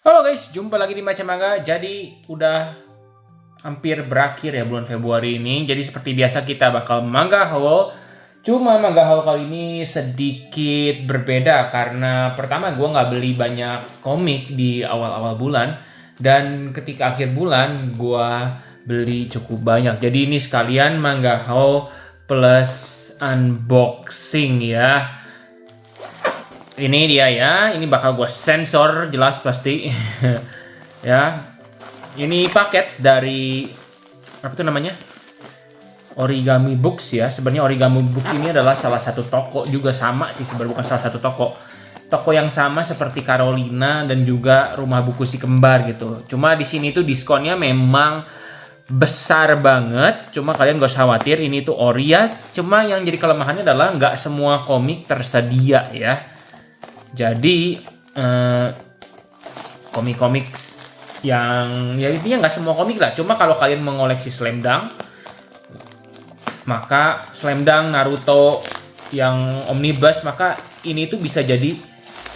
Halo guys, jumpa lagi di Macam Manga. Jadi udah hampir berakhir ya bulan Februari ini. Jadi seperti biasa kita bakal manga haul. Cuma manga haul kali ini sedikit berbeda karena pertama gue nggak beli banyak komik di awal-awal bulan, dan ketika akhir bulan gue beli cukup banyak. Jadi ini sekalian manga haul plus unboxing ya. Ini dia ya, ini bakal gue sensor jelas pasti. Ya, ini paket dari apa tuh namanya, Origami Books ya. Sebenarnya Origami Books ini adalah salah satu toko juga, sama sih sebenarnya, bukan salah satu toko yang sama seperti Carolina dan juga Rumah Buku Si Kembar gitu. Cuma di sini tuh diskonnya memang besar banget. Cuma kalian gak usah khawatir, ini tuh ori ya. Cuma yang jadi kelemahannya adalah nggak semua komik tersedia ya. Jadi komik-komik yang ya intinya nggak semua komik lah. Cuma kalau kalian mengoleksi Slam Dunk, maka Slam Dunk, Naruto yang omnibus, maka ini tuh bisa jadi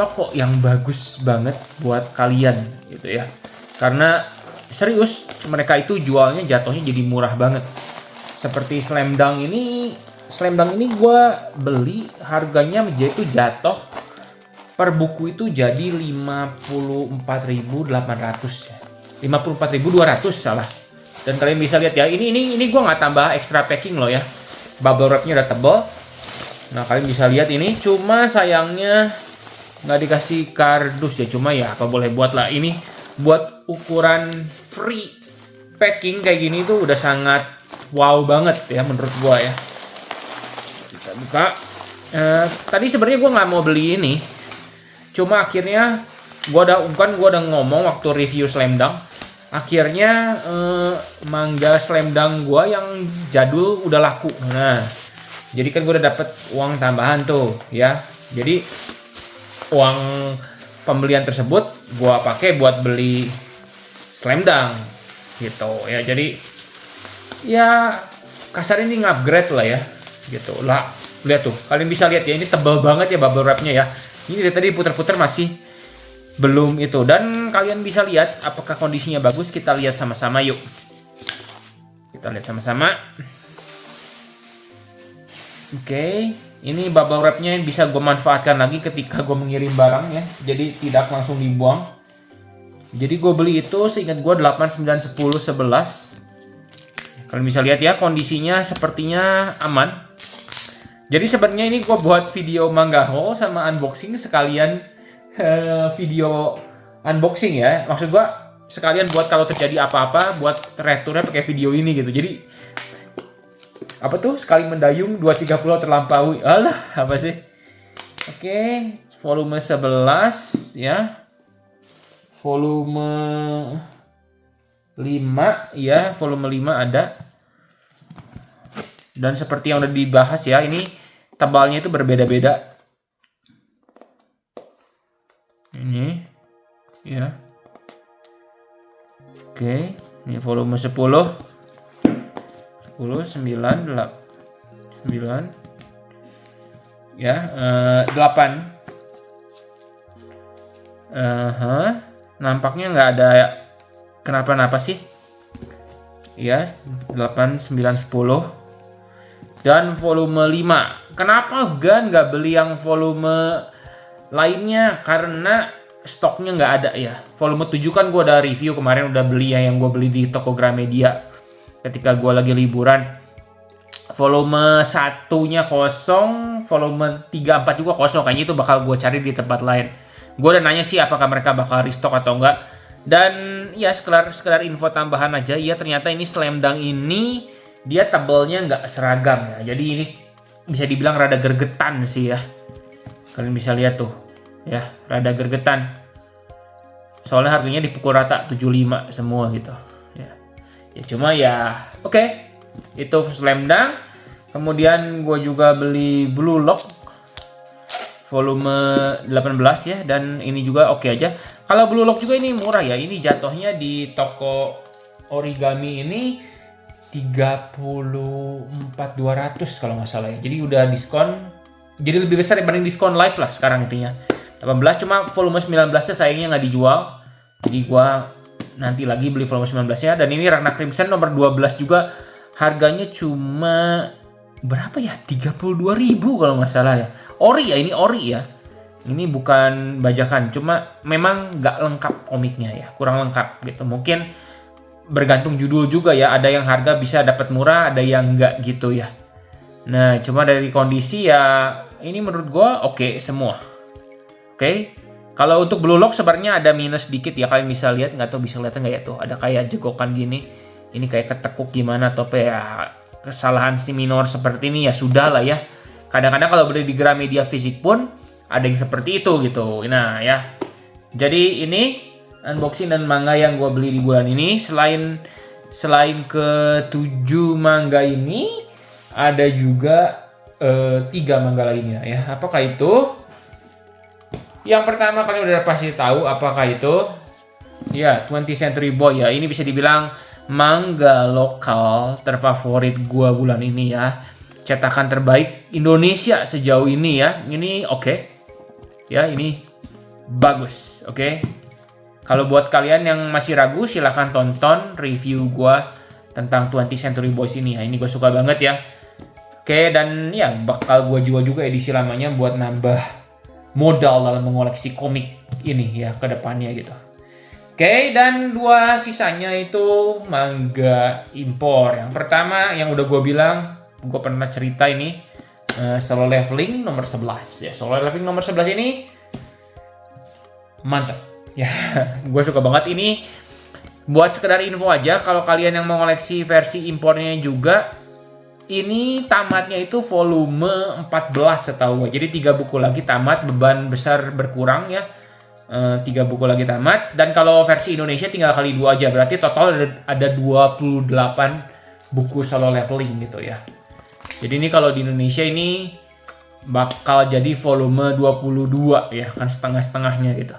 toko yang bagus banget buat kalian gitu ya. Karena serius, mereka itu jualnya jatuhnya jadi murah banget. Seperti Slam Dunk ini gue beli harganya itu jatuh per buku itu jadi 54.800 ya. 54.200 salah. Dan kalian bisa lihat ya, ini gue nggak tambah extra packing loh ya. Bubble wrapnya udah tebel. Nah kalian bisa lihat ini, cuma sayangnya nggak dikasih kardus ya. Cuma ya apa boleh buat lah, ini buat ukuran free packing kayak gini tuh udah sangat wow banget ya menurut gue ya. Kita buka. Tadi sebenarnya gue nggak mau beli ini. Cuma akhirnya gue udah ngomong waktu review Slam Dunk, akhirnya manga Slam Dunk gue yang jadul udah laku. Nah, jadi kan gue udah dapet uang tambahan tuh ya. Jadi uang pembelian tersebut gue pakai buat beli Slam Dunk gitu ya. Jadi ya kasar ini upgrade lah ya gitu lah. Lihat tuh, kalian bisa lihat ya, ini tebal banget ya bubble wrapnya ya. Ini dari tadi putar-putar masih belum itu. Dan kalian bisa lihat apakah kondisinya bagus. Kita lihat sama-sama yuk. Kita lihat sama-sama. Oke, ini bubble wrapnya bisa gue manfaatkan lagi ketika gue mengirim barang ya. Jadi tidak langsung dibuang. Jadi gue beli itu seingat gue 8, 9, 10, 11. Kalian bisa lihat ya, kondisinya sepertinya aman. Jadi sebenarnya ini gue buat video manga haul sama unboxing sekalian video unboxing ya. Maksud gue sekalian buat kalau terjadi apa-apa buat returnya pakai video ini gitu. Jadi apa tuh, sekali mendayung 2-3 pulau terlampaui. Alah, apa sih? Oke, volume 11 ya. Volume 5 ya, volume 5 ada. Dan seperti yang udah dibahas ya, ini tebalnya itu berbeda-beda. Ini ya. Oke, ini volume 10. 10, 9, 9 ya, 8. Nampaknya nggak ada kenapa-napa sih. Ya, 8, 9, 10. Dan volume 5. Kenapa Gan nggak beli yang volume lainnya? Karena stoknya nggak ada ya. Volume 7 kan gue udah review kemarin, udah beli ya, yang gue beli di toko Gramedia ketika gue lagi liburan. Volume 1-nya kosong, volume 3, 4 juga kosong. Kayaknya itu bakal gue cari di tempat lain. Gue udah nanya sih apakah mereka bakal restock atau enggak. Dan ya sekedar info tambahan aja ya, ternyata ini Slam Dunk ini dia tebelnya nggak seragam ya. Jadi ini bisa dibilang rada gergetan sih ya. Kalian bisa lihat tuh ya, rada gergetan. Soalnya harganya dipukul rata 75 semua gitu ya. Ya cuma ya oke. Itu Slam Dunk. Kemudian gue juga beli Blue Lock volume 18 ya, dan ini juga oke aja. Kalau Blue Lock juga ini murah ya. Ini jatuhnya di toko Origami ini 34.200 kalau nggak salah ya. Jadi udah diskon. Jadi lebih besar dibanding diskon live lah sekarang intinya. 18, cuma volume 19-nya sayangnya nggak dijual. Jadi gua nanti lagi beli volume 19-nya. Dan ini Ragnar Crimson nomor 12 juga harganya cuma berapa ya? 32.000 kalau nggak salah ya. Ori ya, ini ori ya. Ini bukan bajakan, cuma memang nggak lengkap komiknya ya, kurang lengkap gitu. Mungkin bergantung judul juga ya, ada yang harga bisa dapat murah, ada yang nggak gitu ya. Nah, cuma dari kondisi ya, ini menurut gua oke semua. Oke. Kalau untuk Blue Lock sebenarnya ada minus sedikit ya, kalian bisa lihat, nggak tahu bisa kelihatan nggak ya tuh, ada kayak jegokan gini. Ini kayak ketekuk gimana atau apa ya, kesalahan si minor seperti ini ya sudah lah ya. Kadang-kadang kalau beli di Gramedia fisik pun ada yang seperti itu gitu. Nah ya, jadi ini unboxing dan manga yang gue beli di bulan ini. Selain ke 7 manga ini, ada juga 3 manga lainnya ya. Apakah itu? Yang pertama kalian udah pasti tahu apakah itu? Ya, 20th Century Boy ya. Ini bisa dibilang manga lokal terfavorit gua bulan ini ya. Cetakan terbaik Indonesia sejauh ini ya. Ini oke. Ya, ini bagus, oke. Kalau buat kalian yang masih ragu, silahkan tonton review gua tentang 20th Century Boys ini ya. Ini gua suka banget ya. Oke, dan ya bakal gua jual juga edisi lamanya buat nambah modal dalam mengoleksi komik ini ya ke depannya gitu. Oke, dan 2 sisanya itu manga impor. Yang pertama yang udah gue bilang, gue pernah cerita ini, Solo Leveling nomor 11 ya. Solo Leveling nomor 11 ini mantap ya. Gue suka banget ini. Buat sekedar info aja, kalau kalian yang mau koleksi versi impornya juga, ini tamatnya itu volume 14 setahu gue. Jadi 3 buku lagi tamat, beban besar berkurang ya. 3 buku lagi tamat. Dan kalau versi Indonesia tinggal kali 2 aja. Berarti total ada 28 buku Solo Leveling gitu ya. Jadi ini kalau di Indonesia ini bakal jadi volume 22 ya. Kan setengah-setengahnya gitu.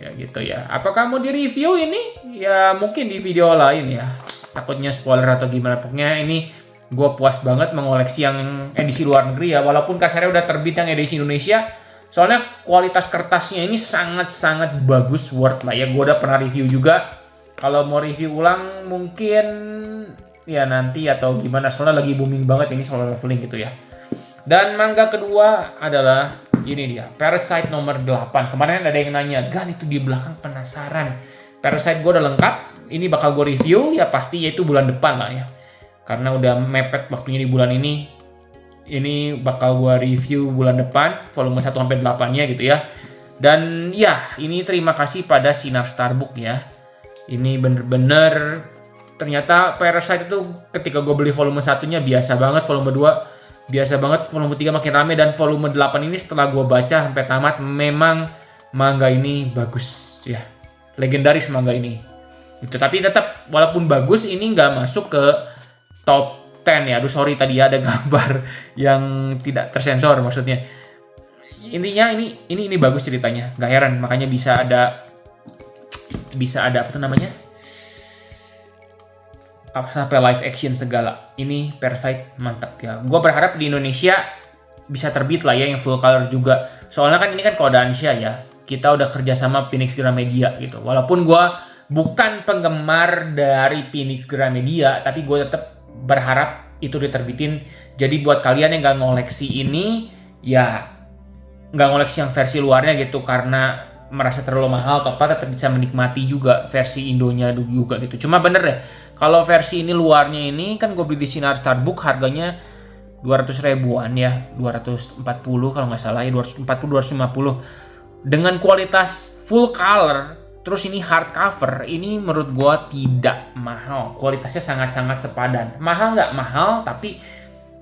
Ya gitu ya. Apakah mau di review ini? Ya mungkin di video lain ya. Takutnya spoiler atau gimana. Pokoknya ini gue puas banget mengoleksi yang edisi luar negeri ya. Walaupun kasarnya udah terbit yang edisi Indonesia. Soalnya kualitas kertasnya ini sangat-sangat bagus, worth lah ya. Gue udah pernah review juga. Kalau mau review ulang mungkin ya nanti atau gimana. Soalnya lagi booming banget ini Solo Leveling gitu ya. Dan manga kedua adalah ini dia, Parasite nomor 8. Kemarin ada yang nanya, Gan itu di belakang penasaran. Parasite gue udah lengkap. Ini bakal gue review ya pasti yaitu bulan depan lah ya. Karena udah mepet waktunya di bulan ini. Ini bakal gua review bulan depan, volume 1-8-nya gitu ya. Dan ya, ini terima kasih pada Sinar Starbook ya. Ini bener-bener, ternyata Parasite itu ketika gue beli volume 1-nya biasa banget, volume 2 biasa banget, volume 3 makin rame, dan volume 8 ini setelah gue baca sampai tamat, memang manga ini bagus ya. Legendaris manga ini. Gitu. Tapi tetap, walaupun bagus, ini nggak masuk ke top 10 ya. Aduh sorry tadi ada gambar yang tidak tersensor maksudnya. Intinya ini bagus ceritanya. Gak heran makanya bisa ada apa tuh namanya? Apa sampai live action segala. Ini Parasite mantap ya. Gua berharap di Indonesia bisa terbit lah ya yang full color juga. Soalnya kan ini kan Kodansha ya. Kita udah kerja sama Phoenix Gramedia gitu. Walaupun gua bukan penggemar dari Phoenix Gramedia, tapi gue tetap berharap itu diterbitin. Jadi buat kalian yang nggak ngoleksi ini, ya nggak ngoleksi yang versi luarnya gitu karena merasa terlalu mahal atau apa, tetap bisa menikmati juga versi Indonya juga gitu. Cuma bener deh, kalau versi ini luarnya ini kan gue beli di Sinar Starbook harganya 200 ribuan ya, 240 kalau nggak salah ya, 240-250 dengan kualitas full color. Terus ini hardcover, ini menurut gue tidak mahal. Kualitasnya sangat-sangat sepadan. Mahal nggak? Mahal, tapi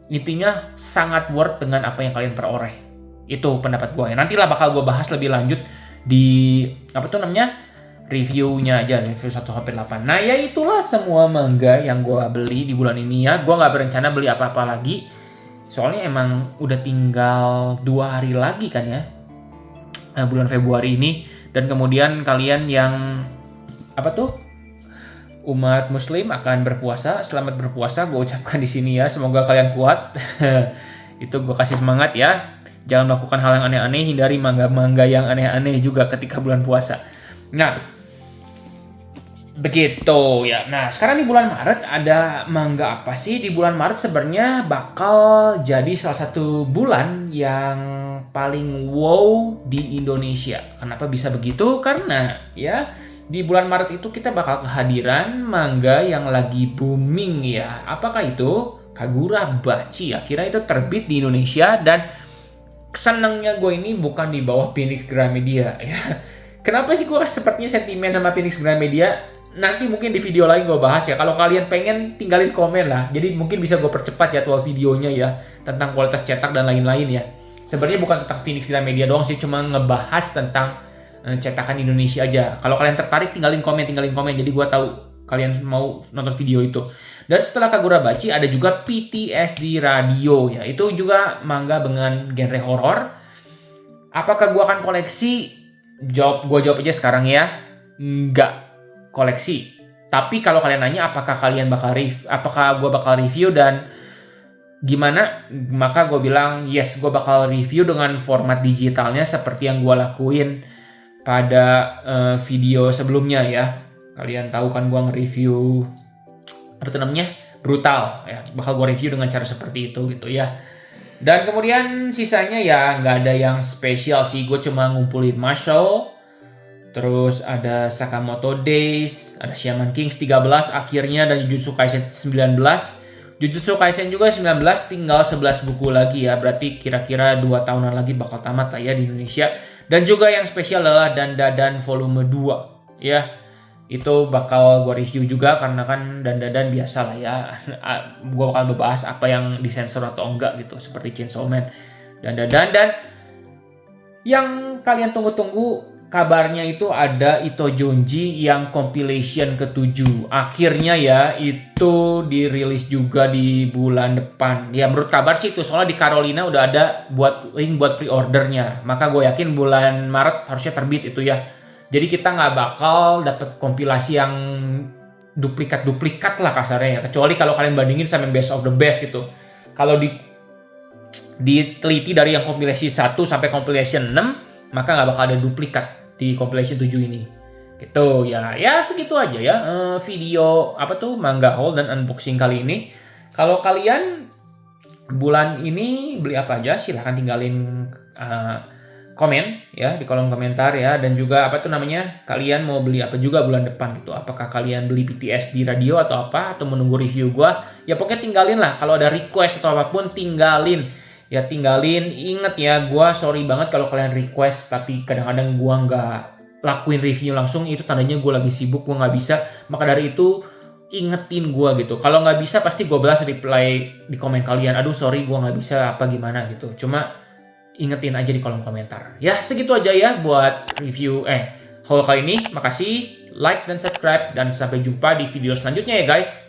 intinya sangat worth dengan apa yang kalian peroleh. Itu pendapat gue. Nantilah bakal gue bahas lebih lanjut di, apa tuh namanya, reviewnya aja, review 1-8. Nah ya itulah semua manga yang gue beli di bulan ini ya. Gue nggak berencana beli apa-apa lagi. Soalnya emang udah tinggal 2 hari lagi kan ya. Bulan Februari ini. Dan kemudian kalian yang apa tuh umat Muslim akan berpuasa, selamat berpuasa gue ucapkan di sini ya. Semoga kalian kuat. Itu gue kasih semangat ya. Jangan melakukan hal yang aneh-aneh, hindari manga-manga yang aneh-aneh juga ketika bulan puasa. Nah, Begitu ya. Nah, sekarang di bulan Maret ada manga apa sih? Di bulan Maret sebenarnya bakal jadi salah satu bulan yang paling wow di Indonesia. Kenapa bisa begitu? Karena ya di bulan Maret itu kita bakal kehadiran manga yang lagi booming ya. Apakah itu? Kagura Bachi. Akhirnya itu terbit di Indonesia dan senangnya gue ini bukan di bawah Phoenix Gramedia ya. Kenapa sih gue sepertinya sentimen sama Phoenix Gramedia? Nanti mungkin di video lain gue bahas ya. Kalau kalian pengen tinggalin komen lah. Jadi mungkin bisa gue percepat jadwal videonya ya. Tentang kualitas cetak dan lain-lain ya. Sebenarnya bukan tentang Phoenix Gramedia doang sih. Cuma ngebahas tentang cetakan Indonesia aja. Kalau kalian tertarik tinggalin komen. Jadi gue tahu kalian mau nonton video itu. Dan setelah Kagura Bachi ada juga PTSD Radio ya. Itu juga manga dengan genre horor. Apakah gue akan koleksi? Gue jawab aja sekarang ya. Enggak koleksi. Tapi kalau kalian nanya apakah gue bakal review dan gimana, maka gue bilang yes, gue bakal review dengan format digitalnya seperti yang gue lakuin pada video sebelumnya ya. Kalian tahu kan gue nge-review apa tuh namanya, Brutal ya. Bakal gue review dengan cara seperti itu gitu ya. Dan kemudian sisanya ya nggak ada yang spesial sih. Gue cuma ngumpulin Marshall, terus ada Sakamoto Days, ada Shaman Kings 13 akhirnya, dan Jujutsu Kaisen 19. Jujutsu Kaisen juga 19, tinggal 11 buku lagi ya. Berarti kira-kira 2 tahunan lagi bakal tamat lah ya di Indonesia. Dan juga yang spesial adalah Dandadan volume 2 ya. Itu bakal gue review juga karena kan Dandadan biasa lah ya. Gue bakal membahas apa yang disensor atau enggak gitu, seperti Chainsaw Man, Dandadan. Dan yang kalian tunggu-tunggu, kabarnya itu ada Ito Jonji yang compilation ke-7. Akhirnya ya itu dirilis juga di bulan depan. Ya menurut kabar sih itu, soalnya di Carolina udah ada link buat pre-ordernya. Maka gue yakin bulan Maret harusnya terbit itu ya. Jadi kita nggak bakal dapet kompilasi yang duplikat lah kasarnya ya. Kecuali kalau kalian bandingin sama Best of the Best gitu. Kalau diteliti dari yang compilation 1 sampai compilation 6, maka nggak bakal ada duplikat di compilation 7 ini. Gitu ya. Ya segitu aja ya video manga haul dan unboxing kali ini. Kalau kalian bulan ini beli apa aja, silahkan tinggalin komen ya di kolom komentar ya. Dan juga kalian mau beli apa juga bulan depan gitu. Apakah kalian beli PTSD Radio atau apa, atau menunggu review gua? Ya pokoknya tinggalin lah. Kalau ada request atau apapun tinggalin. Ya tinggalin. Ingat ya, gua sorry banget kalau kalian request tapi kadang-kadang gua nggak lakuin review langsung. Itu tandanya gua lagi sibuk, gua nggak bisa. Maka dari itu ingetin gua gitu. Kalau nggak bisa pasti gua balas reply di komen kalian. Aduh sorry gua nggak bisa apa gimana gitu. Cuma ingetin aja di kolom komentar. Ya segitu aja ya buat review haul kali ini. Makasih, like dan subscribe, dan sampai jumpa di video selanjutnya ya guys.